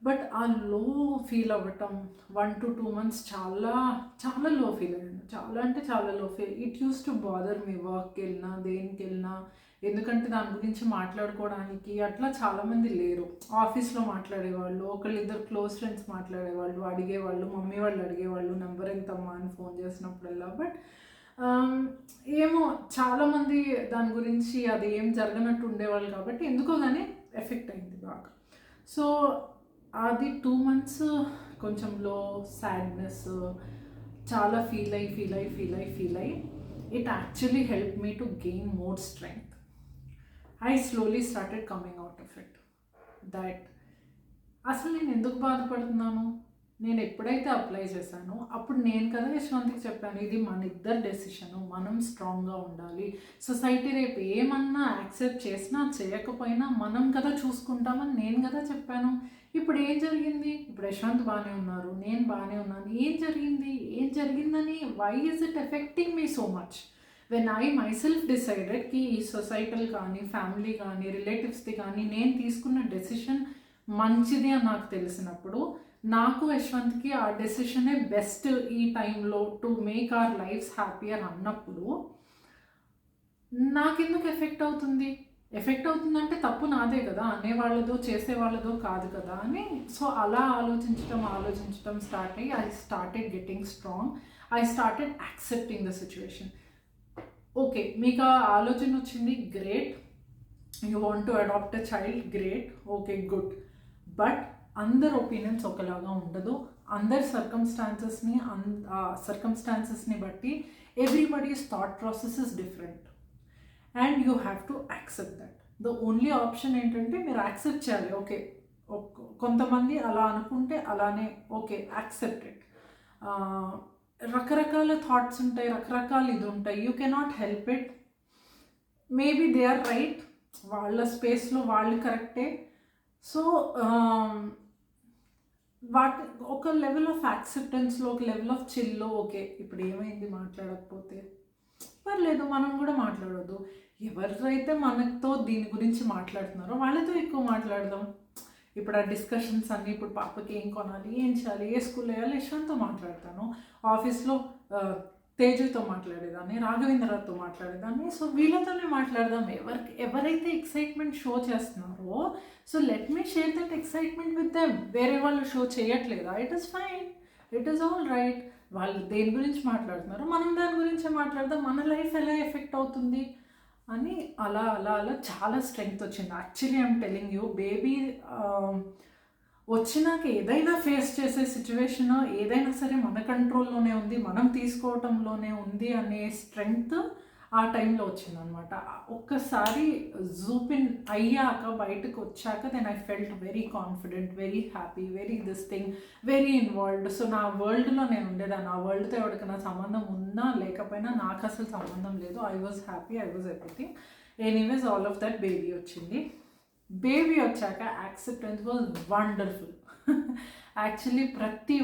బట్ ఆ లో ఫీల్ అవ్వటం 1 to 2 months చాలా చాలా లో ఫీల్ అయ్యాను. చాలా అంటే చాలా లో feel. It use to bother me, వర్క్కి వెళ్ళినా దేనికి వెళ్ళినా. ఎందుకంటే దాని గురించి మాట్లాడుకోవడానికి అట్లా చాలామంది లేరు. ఆఫీస్లో మాట్లాడేవాళ్ళు, ఒకళ్ళిద్దరు క్లోజ్ ఫ్రెండ్స్ మాట్లాడేవాళ్ళు, అడిగేవాళ్ళు, మమ్మీ వాళ్ళు అడిగేవాళ్ళు నెంబర్ ఎంతమ్మా అని ఫోన్ చేసినప్పుడల్లా. బట్ ఏమో చాలామంది దాని గురించి అది ఏం జరగనట్టు ఉండేవాళ్ళు కాబట్టి ఎందుకో కానీ ఎఫెక్ట్ అయింది బాగా. సో అది 2 months కొంచెం లో, సాడ్నెస్, చాలా ఫీల్ అయ్యి it actually help me to gain more strength. I slowly started coming out of it. That అసలు నేను ఎందుకు బాధపడుతున్నాను, నేను ఎప్పుడైతే అప్లై చేశానో అప్పుడు నేను కదా యశ్వంత్కి చెప్పాను, ఇది మన ఇద్దరు డెసిషను, మనం స్ట్రాంగ్గా ఉండాలి, సొసైటీ రేపు ఏమన్నా యాక్సెప్ట్ చేసినా చేయకపోయినా మనం కదా చూసుకుంటామని నేను కదా చెప్పాను. ఇప్పుడు ఏం జరిగింది, ఇప్పుడు యశ్వంత్ బాగానే ఉన్నారు, నేను బాగానే ఉన్నాను, ఏం జరిగిందని, why is it affecting me so much when I myself decided కి ఈ సొసైటీలు కానీ, ఫ్యామిలీ కానీ, రిలేటివ్స్ది కానీ నేను తీసుకున్న డెసిషన్ మంచిది అని నాకు తెలిసినప్పుడు, నాకు యశ్వంత్కి ఆ డెసిషనే బెస్ట్ ఈ టైంలో to make our lives happier అన్నప్పుడు నాకెందుకు ఎఫెక్ట్ అవుతుందంటే తప్పు నాదే కదా, అనేవాళ్ళదో చేసేవాళ్ళదో కాదు కదా అని. సో అలా ఆలోచించడం స్టార్ట్ అయ్యి I started getting strong. I started accepting the situation. Okay, మీకు ఆ ఆలోచన వచ్చింది, great, you want to adopt a child, great, okay, good. But అందరు ఒపీనియన్స్ ఒకలాగా ఉండదు. అందరి సర్కమ్స్టాన్సెస్ని బట్టి everybody's thought process is different and you have to accept that. The only option ఏంటంటే మీరు యాక్సెప్ట్ చేయాలి. ఓకే, కొంతమంది అలా అనుకుంటే అలానే, ఓకే, యాక్సెప్ట్ ఇట్. రకరకాల థాట్స్ ఉంటాయి, రకరకాల ఇది ఉంటాయి, you cannot help it. Maybe they are right, వాళ్ళ స్పేస్లో వాళ్ళు కరెక్టే. సో ఒక లెవెల్ ఆఫ్ యాక్సెప్టెన్స్లో, ఒక లెవెల్ ఆఫ్ చిల్లో, ఓకే ఇప్పుడు ఏమైంది మాట్లాడకపోతే పర్లేదు, మనం కూడా మాట్లాడొద్దు. ఎవరైతే మనతో దీని గురించి మాట్లాడుతున్నారో వాళ్ళతో ఎక్కువ మాట్లాడదాం. ఇప్పుడు ఆ డిస్కషన్స్ అన్నీ, ఇప్పుడు పాపకి ఏం కొనాలి, ఏం చేయాలి, ఏ స్కూల్ వేయాలి, యశ్వంత్తో మాట్లాడతాను. ఆఫీస్లో తేజుతో మాట్లాడేదాన్ని, రాఘవేంద్రతో మాట్లాడేదాన్ని. సో వీళ్ళతోనే మాట్లాడదాం. ఎవరైతే ఎక్సైట్మెంట్ షో చేస్తున్నారో, so let me share that excitement with them. వేరే వాళ్ళు షో చేయట్లేదా, it is fine, it is all right. వాళ్ళు దేని గురించి మాట్లాడుతున్నారు, మనం దాని గురించే మాట్లాడదాం. మన లైఫ్ ఎలా ఎఫెక్ట్ అవుతుంది అని అలా అలా అలా చాలా స్ట్రెంగ్త్ వచ్చింది. Actually I'm telling you, baby వచ్చినాక ఏదైనా ఫేస్ చేసే సిచ్యువేషన్ ఏదైనా సరే మన కంట్రోల్లోనే ఉంది, మనం తీసుకోవటంలోనే ఉంది అనే స్ట్రెంగ్త్ ఆ టైంలో వచ్చిందనమాట. ఒక్కసారి జూపిన్ అయ్యాక, బయటకు వచ్చాక then I felt very confident, very happy, very this thing, very involved. So నా వరల్డ్లో నేను ఉండేదాన్ని. ఆ వరల్డ్తో ఎవరికైనా సంబంధం ఉన్నా లేకపోయినా నాకు అసలు సంబంధం లేదు. I was happy, I was everything. Anyways all of that baby వచ్చింది. బేబీ వచ్చాక యాక్సెప్టెన్స్ వాజ్ వండర్ఫుల్. యాక్చువల్లీ ప్రతి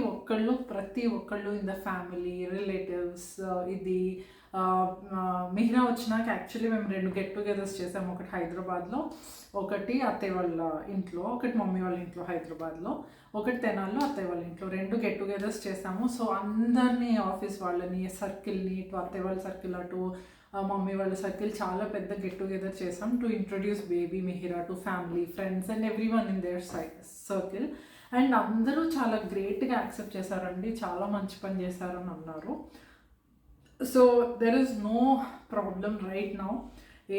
ఒక్కళ్ళు ఇన్ ద ఫ్యామిలీ, రిలేటివ్స్, ఇది మిహిరా వచ్చినాక యాక్చువల్లీ మేము 2 గెట్ టుగెదర్స్ చేసాము. ఒకటి హైదరాబాద్లో, ఒకటి అత్తయ్య వాళ్ళ ఇంట్లో, ఒకటి మమ్మీ వాళ్ళ ఇంట్లో హైదరాబాద్లో, ఒకటి తెనాల్లో అత్తయ్య వాళ్ళ ఇంట్లో. 2 గెట్ టుగెదర్స్ చేసాము. సో అందరినీ, ఆఫీస్ వాళ్ళని, సర్కిల్ని, ఇటు అత్తయ్య వాళ్ళ సర్కిల్, అటు మమ్మీ వాళ్ళ సర్కిల్, చాలా పెద్ద గెట్ టుగెదర్ చేసాం to introduce baby Mihira to family, friends and every one in there circle. And అందరూ చాలా గ్రేట్గా యాక్సెప్ట్ చేశారండి. చాలా మంచి పని చేశారని అన్నారు. So there is no problem right now.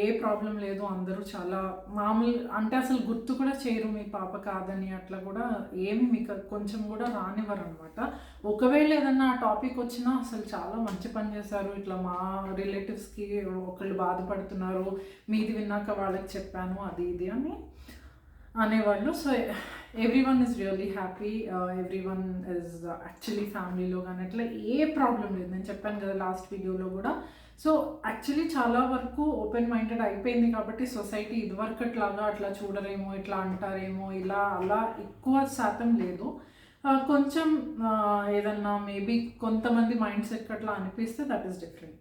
ఏ ప్రాబ్లం లేదు. అందరూ చాలా మామూలు, అంటే అసలు గుర్తు కూడా చేయరు మీ పాప కాదని. అట్లా కూడా ఏమి మీకు కొంచెం కూడా రానివ్వరు అనమాట. ఒకవేళ ఏదన్నా ఆ టాపిక్ వచ్చినా అసలు చాలా మంచి పని చేశారు, ఇట్లా మా రిలేటివ్స్కి ఒకళ్ళు బాధపడుతున్నారు, మీది విన్నాక వాళ్ళకి చెప్పాను, అది ఇది అని అనేవాళ్ళు. So every one is really happy, every one is actually ఫ్యామిలీలో కానీ అట్లా ఏ ప్రాబ్లం లేదు. నేను చెప్పాను కదా లాస్ట్ వీడియోలో కూడా. సో యాక్చువల్లీ చాలా వరకు ఓపెన్ మైండెడ్ అయిపోయింది కాబట్టి సొసైటీ ఇదివరకట్లాగా అట్లా చూడరేమో, ఇట్లా అంటారేమో, ఇలా అలా ఎక్కువ శాతం లేదు. కొంచెం ఏదన్నా మేబీ కొంతమంది మైండ్ సెట్ అట్లా అనిపిస్తే that is different.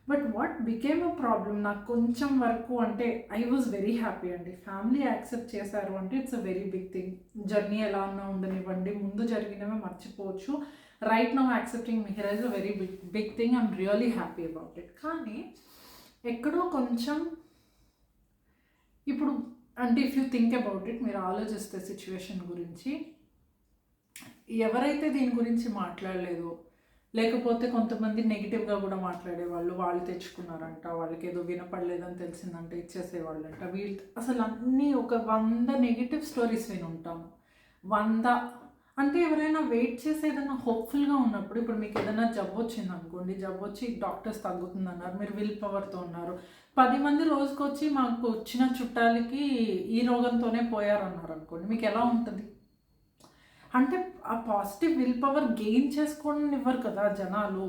But what became a problem నాకు కొంచెం వరకు అంటే ఐ వాజ్ వెరీ హ్యాపీ అండి. ఫ్యామిలీ యాక్సెప్ట్ చేశారు అంటే it's a very big thing. Journey ఎలా ఉన్నా ఉండనివ్వండి, ముందు జరిగినవే మర్చిపోవచ్చు. Right now accepting Mihira is a very big thing. I'm really happy about it. కానీ ఎక్కడో కొంచెం ఇప్పుడు అంటే if you think about it, మీరు ఆలోచిస్తే సిచ్యువేషన్ గురించి, ఎవరైతే దీని గురించి మాట్లాడలేదో, లేకపోతే కొంతమంది నెగిటివ్గా కూడా మాట్లాడేవాళ్ళు, వాళ్ళు తెచ్చుకున్నారంట, వాళ్ళకి ఏదో వినపడలేదని తెలిసిందంటే ఇచ్చేసేవాళ్ళంట, వీళ్ళు అసలు అన్నీ ఒక 100 నెగిటివ్ స్టోరీస్ విని ఉంటాము. 100 అంటే ఎవరైనా వెయిట్ చేసి ఏదైనా హోప్ఫుల్గా ఉన్నప్పుడు, ఇప్పుడు మీకు ఏదైనా జబ్బు వచ్చింది అనుకోండి, జబ్బు వచ్చి డాక్టర్స్ తగ్గుతుందన్నారు, మీరు విల్ పవర్తో ఉన్నారు, 10 మంది రోజుకి వచ్చి మాకు వచ్చిన చుట్టాలకి ఈ రోగంతోనే పోయారన్నారు అనుకోండి, మీకు ఎలా ఉంటుంది? అంటే ఆ పాజిటివ్ విల్ పవర్ గెయిన్ చేసుకోవడం ఇవ్వరు కదా జనాలు.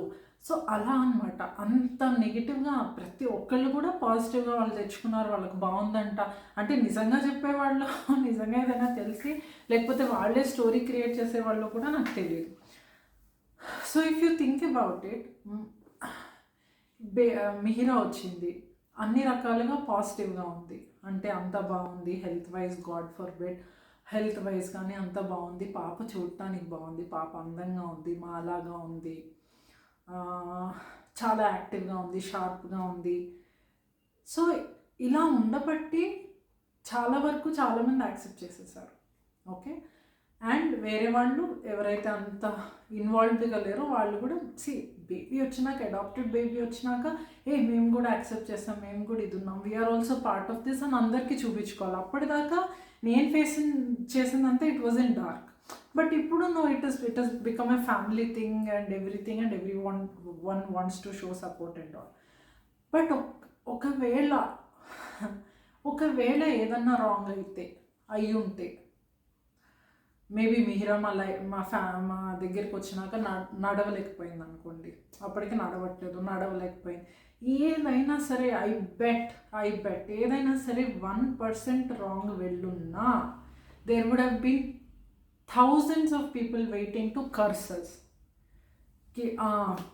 సో అలా అనమాట. అంత నెగిటివ్గా ప్రతి ఒక్కళ్ళు కూడా పాజిటివ్గా వాళ్ళు తెచ్చుకున్నారు, వాళ్ళకి బాగుందంట అంటే నిజంగా చెప్పేవాళ్ళు, నిజంగా ఏదైనా తెలిసి, లేకపోతే వాళ్ళే స్టోరీ క్రియేట్ చేసేవాళ్ళు కూడా నాకు తెలియదు. So if you think about it, Mihira వచ్చింది, అన్ని రకాలుగా పాజిటివ్గా ఉంది, అంటే అంత బాగుంది health wise, God for bed, health wise కానీ అంత బాగుంది, పాప చూడటానికి బాగుంది, పాప అందంగా ఉంది, మా అలాగా ఉంది, చాలా యాక్టివ్గా ఉంది, షార్ప్గా ఉంది. సో ఇలా ఉండబట్టి చాలా వరకు చాలామంది యాక్సెప్ట్ చేసేసారు. ఓకే. అండ్ వేరే వాళ్ళు ఎవరైతే అంత ఇన్వాల్వ్డ్గా లేరో వాళ్ళు కూడా బేబీ వచ్చినాక, అడాప్టెడ్ బేబీ వచ్చినాక మేము కూడా యాక్సెప్ట్ చేస్తాం, మేము కూడా ఇది ఉన్నాం, we're also part of this అని అందరికీ చూపించుకోవాలి. అప్పటిదాకా నేను చేసిందంతా it was in dark. But ఇప్పుడు no, it is become a family thing and everything, and everyone wants to show support and all. But ఒకవేళ ఏదన్నా రాంగ్ అయితే అయ్యి ఉంటే, మేబీ మిహిరా మా దగ్గరికి వచ్చినాక నడవలేకపోయింది అనుకోండి, అప్పటికి నడవలేకపోయింది, ఏదైనా సరే ఐ బెట్ ఏదైనా సరే 1% రాంగ్ వెళ్ళున్నా there would have been thousands of people waiting to curses కి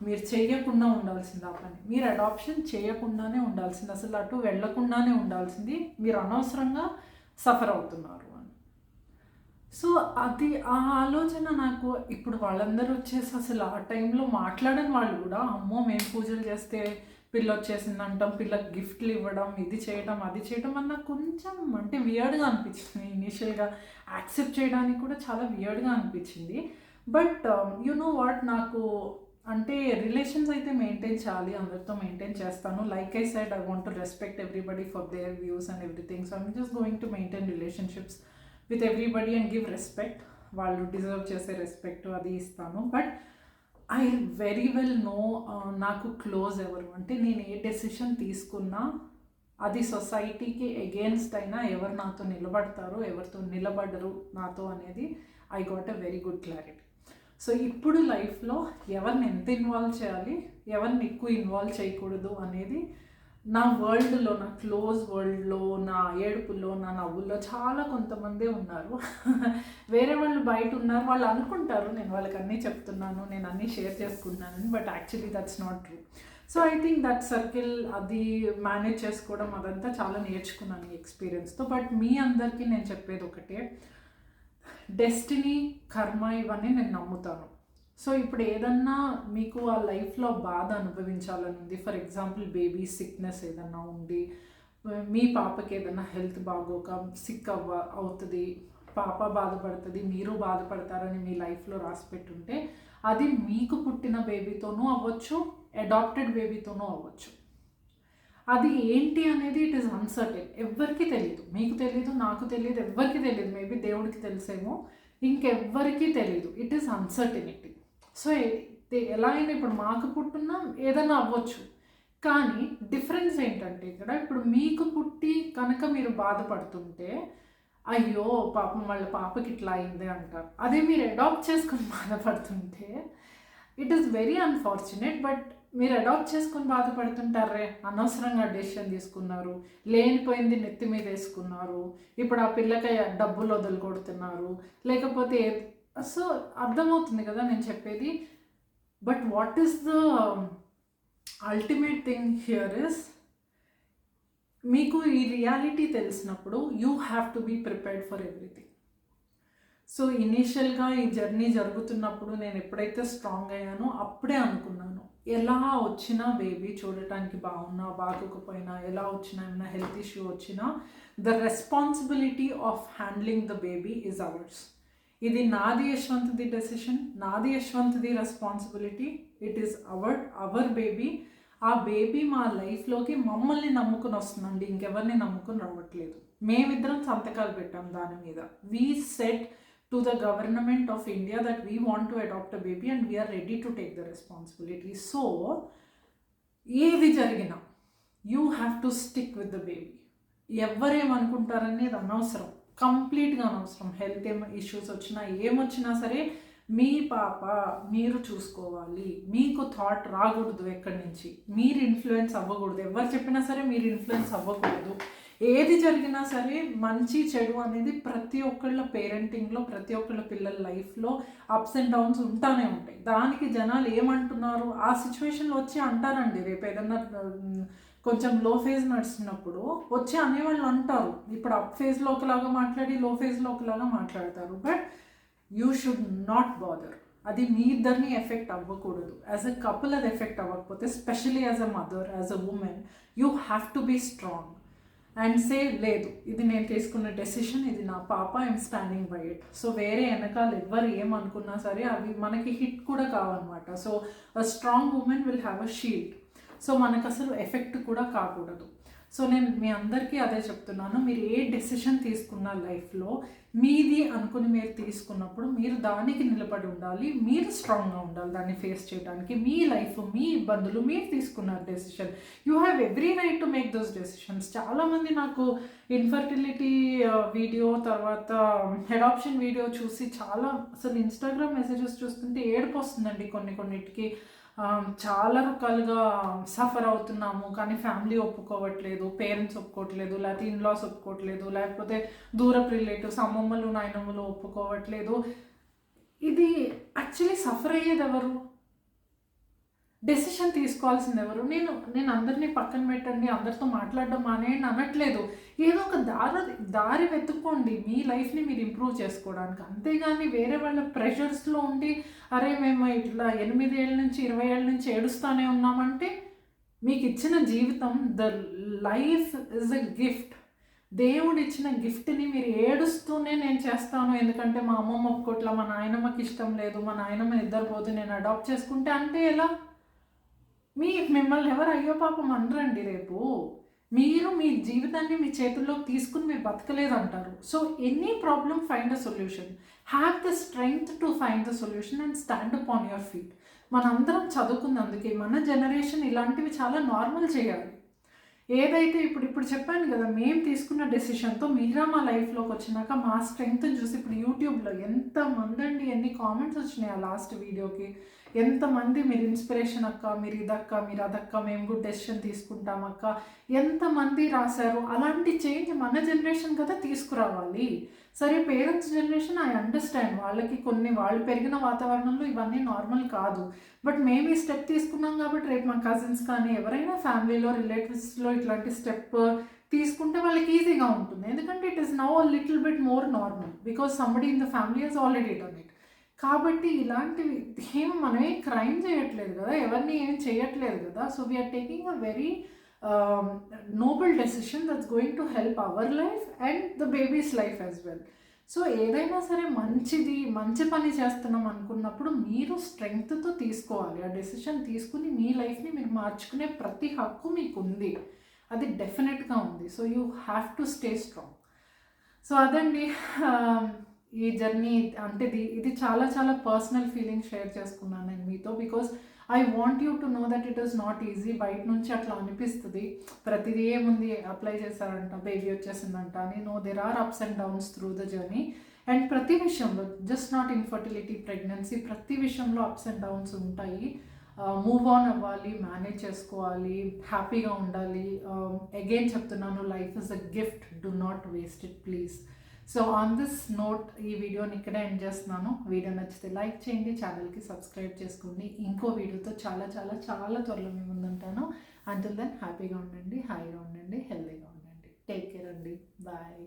మీరు చేయకుండా ఉండాల్సింది, ఆ పని మీరు అడాప్షన్ చేయకుండానే ఉండాల్సింది, అసలు అటు వెళ్ళకుండానే ఉండాల్సింది, మీరు అనవసరంగా సఫర్ అవుతున్నారు అని. సో అది ఆ ఆలోచన నాకు ఇప్పుడు వాళ్ళందరూ వచ్చేసి అసలు ఆ టైంలో మాట్లాడని వాళ్ళు కూడా, అమ్మో మేము పూజలు చేస్తే పిల్ల వచ్చేసింది అంటాం, పిల్లకి గిఫ్ట్లు ఇవ్వడం, ఇది చేయడం అది చేయడం అన్న కొంచెం అంటే వియర్డ్గా అనిపించింది. ఇనీషియల్గా యాక్సెప్ట్ చేయడానికి కూడా చాలా వియర్డ్గా అనిపించింది. బట్ యు నో వాట్, నాకు అంటే రిలేషన్స్ అయితే మెయింటైన్ చేయాలి, అందరితో మెయింటైన్ చేస్తాను. Like I said, I want to respect everybody for their views and everything. So I'm just going to maintain relationships with everybody and give respect. వాళ్ళు deserve చేసే respect అది ఇస్తాను. But I very well know నాకు close ఎవరు అంటే, నేను ఏ decision తీసుకున్నా అది సొసైటీకి ఎగెయిన్స్ట్ అయినా ఎవరు నాతో నిలబడతారు, ఎవరితో నిలబడరు నాతో అనేది I got a very good clarity. So ఇప్పుడు లైఫ్లో ఎవరిని ఎంత ఇన్వాల్వ్ చేయాలి, ఎవరిని ఎక్కువ ఇన్వాల్వ్ చేయకూడదు అనేది నా వరల్డ్లో, నా క్లోజ్ వరల్డ్లో, నా ఏడుపుల్లో, నా నవ్వుల్లో చాలా కొంతమంది ఉన్నారు. వేరే వాళ్ళు బయట ఉన్నారు, వాళ్ళు అనుకుంటారు నేను వాళ్ళకి అన్నీ చెప్తున్నాను, నేను అన్నీ షేర్ చేసుకుంటున్నాను, but actually that's not true. So I think that circle అది మేనేజ్ చేసుకోవడం అదంతా చాలా నేర్చుకున్నాను ఈ ఎక్స్పీరియన్స్తో. బట్ మీ అందరికీ నేను చెప్పేది ఒకటే, డెస్టినీ, కర్మ ఇవన్నీ నేను నమ్ముతాను. సో ఇప్పుడు ఏదన్నా మీకు ఆ లైఫ్లో బాధ అనుభవించాలని ఉంది, ఫర్ ఎగ్జాంపుల్ బేబీ సిక్నెస్ ఏదన్నా ఉండి, మీ పాపకి ఏదన్నా హెల్త్ బాగోక సిక్ అవుతుంది, పాప బాధపడుతుంది, మీరు బాధపడతారని మీ లైఫ్లో రాసి పెట్టుంటే అది మీకు పుట్టిన బేబీతోనూ అవ్వచ్చు, అడాప్టెడ్ బేబీతోనూ అవ్వచ్చు. అది ఏంటి అనేది ఇట్ ఈస్ అన్సర్టెన్, ఎవ్వరికి తెలియదు. మీకు తెలీదు, నాకు తెలియదు, ఎవ్వరికి తెలియదు. మేబీ దేవుడికి తెలిసేమో, ఇంకెవ్వరికి తెలియదు. It is uncertainty. సో ఎలా అయినా ఇప్పుడు మాకు పుట్టున్నా ఏదైనా అవ్వచ్చు, కానీ డిఫరెన్స్ ఏంటంటే ఇక్కడ ఇప్పుడు మీకు పుట్టి కనుక మీరు బాధపడుతుంటే అయ్యో పాపం వాళ్ళ పాపకి ఇట్లా అయింది అంటారు. అదే మీరు అడాప్ట్ చేసుకొని బాధపడుతుంటే it is very unfortunate. But మీరు అడాప్ట్ చేసుకొని బాధపడుతుంటారే, అనవసరంగా డెసిషన్ తీసుకున్నారు, లేనిపోయింది నెత్తి మీద వేసుకున్నారు, ఇప్పుడు ఆ పిల్లకి డబ్బులు వదులు కొడుతున్నారు, లేకపోతే సో అర్థమవుతుంది కదా నేను చెప్పేది. But what is the ultimate thing here is, మీకు ఈ రియాలిటీ తెలిసినప్పుడు you have to be prepared for everything. So ఇనీషియల్గా ఈ జర్నీ జరుగుతున్నప్పుడు నేను ఎప్పుడైతే స్ట్రాంగ్ అయ్యానో అప్పుడే అనుకున్నాను, ఎలా వచ్చినా బేబీ చూడటానికి బాగున్నా బాగోకపోయినా, ఎలా వచ్చినా ఏమైనా హెల్త్ ఇష్యూ వచ్చినా, the responsibility of handling the baby is ours. ఇది నాది యశ్వంత్ది డెసిషన్, నాది యశ్వంత్ది responsibility. It is our baby. ఆ బేబీ మా లైఫ్లోకి మమ్మల్ని నమ్ముకుని వస్తుందండి, ఇంకెవరిని నమ్ముకుని రావట్లేదు. మేమిద్దరం సంతకాలు పెట్టాం దాని మీద. We set to the government of India that we want to adapt a baby and we're ready to take the responsibility. So ఏది జరిగినా you have to stick with the baby. ఎవరేమనుకుంటారనేది అనవసరం, కంప్లీట్గా అనవసరం. హెల్త్ ఇష్యూస్ వచ్చినా ఏమొచ్చినా సరే మీ పాప మీరు చూసుకోవాలి. మీకు థాట్ రాకూడదు ఎక్కడి నుంచి, మీరు ఇన్ఫ్లుయెన్స్ అవ్వకూడదు. ఎవరు చెప్పినా సరే మీరు ఇన్ఫ్లుయెన్స్ అవ్వకూడదు. ఏది జరిగినా సరే మంచి చెడు అనేది ప్రతి ఒక్కళ్ళ పేరెంటింగ్లో, ప్రతి ఒక్కళ్ళ పిల్లల లైఫ్లో అప్స్ అండ్ డౌన్స్ ఉంటానే ఉంటాయి. దానికి జనాలు ఏమంటున్నారు, ఆ సిచ్యువేషన్లో వచ్చి అంటారండి. రేపు ఏదన్నా కొంచెం లో ఫేజ్ నడుస్తున్నప్పుడు వచ్చి అనేవాళ్ళు అంటారు. ఇప్పుడు అప్ ఫేజ్లో ఒకలాగా మాట్లాడి లో ఫేజ్లో ఒకలాగా మాట్లాడతారు. But you should not bother. అది మీ ఇద్దరిని ఎఫెక్ట్ అవ్వకూడదు. యాజ్ అ కపుల్ అది ఎఫెక్ట్ అవ్వకపోతే, specially as a mother, as a woman, you have to be strong and say లేదు ఇది నేను తీసుకున్న డెసిషన్, ఇది నా పాప, I'm standing by it. So వేరే వెనకాల ఎవరు ఏమనుకున్నా సరే అవి మనకి హిట్ కూడా కావన్నమాట. So a strong woman will have a shield. So మనకు అసలు ఎఫెక్ట్ కూడా కాకూడదు. సో నేను మీ అందరికీ అదే చెప్తున్నాను, మీరు ఏ డెసిషన్ తీసుకున్న లైఫ్లో మీది అనుకుని మీరు తీసుకున్నప్పుడు మీరు దానికి నిలబడి ఉండాలి, మీరు స్ట్రాంగ్గా ఉండాలి దాన్ని ఫేస్ చేయడానికి. మీ లైఫ్, మీ ఇబ్బందులు, మీరు తీసుకున్న decision, you have every right to make those decisions. చాలామంది నాకు ఇన్ఫర్టిలిటీ వీడియో, తర్వాత అడాప్షన్ వీడియో చూసి చాలా అసలు ఇన్స్టాగ్రామ్ మెసేజెస్ చూస్తుంటే ఏడుపు వస్తుందండి. కొన్నిటికి చాలా రకాలుగా సఫర్ అవుతున్నాము, కానీ ఫ్యామిలీ ఒప్పుకోవట్లేదు, పేరెంట్స్ ఒప్పుకోవట్లేదు, లేకపోతే ఇన్లాస్ ఒప్పుకోవట్లేదు, లేకపోతే దూరపు రిలేటివ్స్ అమ్మమ్మలు నాయనమ్మలు ఒప్పుకోవట్లేదు. ఇది యాక్చువల్లీ సఫర్ అయ్యేది ఎవరు, డెసిషన్ తీసుకోవాల్సింది ఎవరు? నేను అందరినీ పక్కన పెట్టండి, అందరితో మాట్లాడడం మానేయండి అనట్లేదు. ఏదో ఒక దారి వెతుక్కోండి మీ లైఫ్ని మీరు ఇంప్రూవ్ చేసుకోవడానికి. అంతేగాని వేరే వాళ్ళ ప్రెషర్స్లో ఉండి అరే మేము ఇట్లా 8 ఏళ్ళ నుంచి 20 ఏళ్ళ నుంచి ఏడుస్తూనే ఉన్నామంటే, మీకు ఇచ్చిన జీవితం, the life is a gift. దేవుడు ఇచ్చిన గిఫ్ట్ని మీరు ఏడుస్తూనే నేను చేస్తాను, ఎందుకంటే మా అమ్మమ్మ ఒప్పుకోట్ల, మా నాయనమ్మకి ఇష్టం లేదు, మా నాయనమ్మ నిద్రపోతే నేను అడాప్ట్ చేసుకుంటే అంటే ఎలా? మిమ్మల్ని ఎవరు అయ్యో పాపం అనరండి. రేపు మీరు మీ జీవితాన్ని మీ చేతుల్లోకి తీసుకుని మీరు బతకలేదంటారు. So any problem find a solution, have the strength to find the solution and stand up on your feet. మనందరం చదువుకుంది అందుకే. మన జనరేషన్ ఇలాంటివి చాలా నార్మల్ చేయాలి. ఏదైతే ఇప్పుడు చెప్పాను కదా, మేము తీసుకున్న డెసిషన్తో మీరా మా లైఫ్లోకి వచ్చినాక మా స్ట్రెంగ్త్ని చూసి ఇప్పుడు యూట్యూబ్లో ఎంతమంది అండి, ఎన్ని కామెంట్స్ వచ్చినాయి ఆ లాస్ట్ వీడియోకి. ఎంతమంది మీరు ఇన్స్పిరేషన్ అక్క, మీరు ఇదక్క, మీరు అదక్క, మేము కూడా డెసిషన్ తీసుకుంటాం అక్క, ఎంతమంది రాశారు. అలాంటి చేంజ్ మన జనరేషన్ కదా తీసుకురావాలి. సరే పేరెంట్స్ జనరేషన్ ఐ అండర్స్టాండ్, వాళ్ళకి వాళ్ళు పెరిగిన వాతావరణంలో ఇవన్నీ నార్మల్ కాదు. బట్ మేము ఈ స్టెప్ తీసుకున్నాం కాబట్టి రేపు మా కజిన్స్ కానీ ఎవరైనా ఫ్యామిలీలో రిలేటివ్స్లో ఇట్లాంటి స్టెప్ తీసుకుంటే వాళ్ళకి ఈజీగా ఉంటుంది. ఎందుకంటే it is now little bit more normal because somebody in the family he's already done it. కాబట్టి ఇలాంటివి మనమే క్రైమ్ చేయట్లేదు కదా, ఎవరిని ఏం చేయట్లేదు కదా. So we're taking a very noble decision that's going to help our life and the baby's life as well. So ఏదైనా సరే మంచి పని చేస్తున్నాం అనుకున్నప్పుడు మీరు స్ట్రెంగ్త్తో తీసుకోవాలి. ఆ డెసిషన్ తీసుకుని మీ లైఫ్ని మీరు మార్చుకునే ప్రతి హక్కు మీకు ఉంది, అది డెఫినెట్గా ఉంది. So you have to stay strong. So అదండి ఈ జర్నీ. అంటే ఇది చాలా చాలా పర్సనల్ ఫీలింగ్ షేర్ చేసుకున్నాను నేను మీతో, because I want you to know that it is not easy. బయట నుంచి అట్లా అనిపిస్తుంది, ప్రతిదీ ఏముంది అప్లై చేశారంట బేబీ వచ్చేసిందంట అని. No, there are ups and downs through the journey. And ప్రతి విషయంలో, జస్ట్ నాట్ ఇన్ఫర్టిలిటీ, ప్రెగ్నెన్సీ, ప్రతి విషయంలో అప్స్ అండ్ డౌన్స్ ఉంటాయి. మూవ్ ఆన్ అవ్వాలి, మేనేజ్ చేసుకోవాలి, హ్యాపీగా ఉండాలి. అగైన్ చెప్తున్నాను, life is a gift, do not waste it please. So on this note ఈ వీడియోని ఇక్కడే ఎండ్ చేస్తున్నాను. వీడియో నచ్చితే లైక్ చేయండి, ఛానల్కి సబ్స్క్రైబ్ చేసుకోండి. ఇంకో వీడియోతో చాలా చాలా చాలా త్వరలో మీ ముందుంటాను. అంటిల్ దెన్ హ్యాపీగా ఉండండి, హాయిగా ఉండండి, హెల్తీగా ఉండండి. టేక్ కేర్ అండి, బాయ్.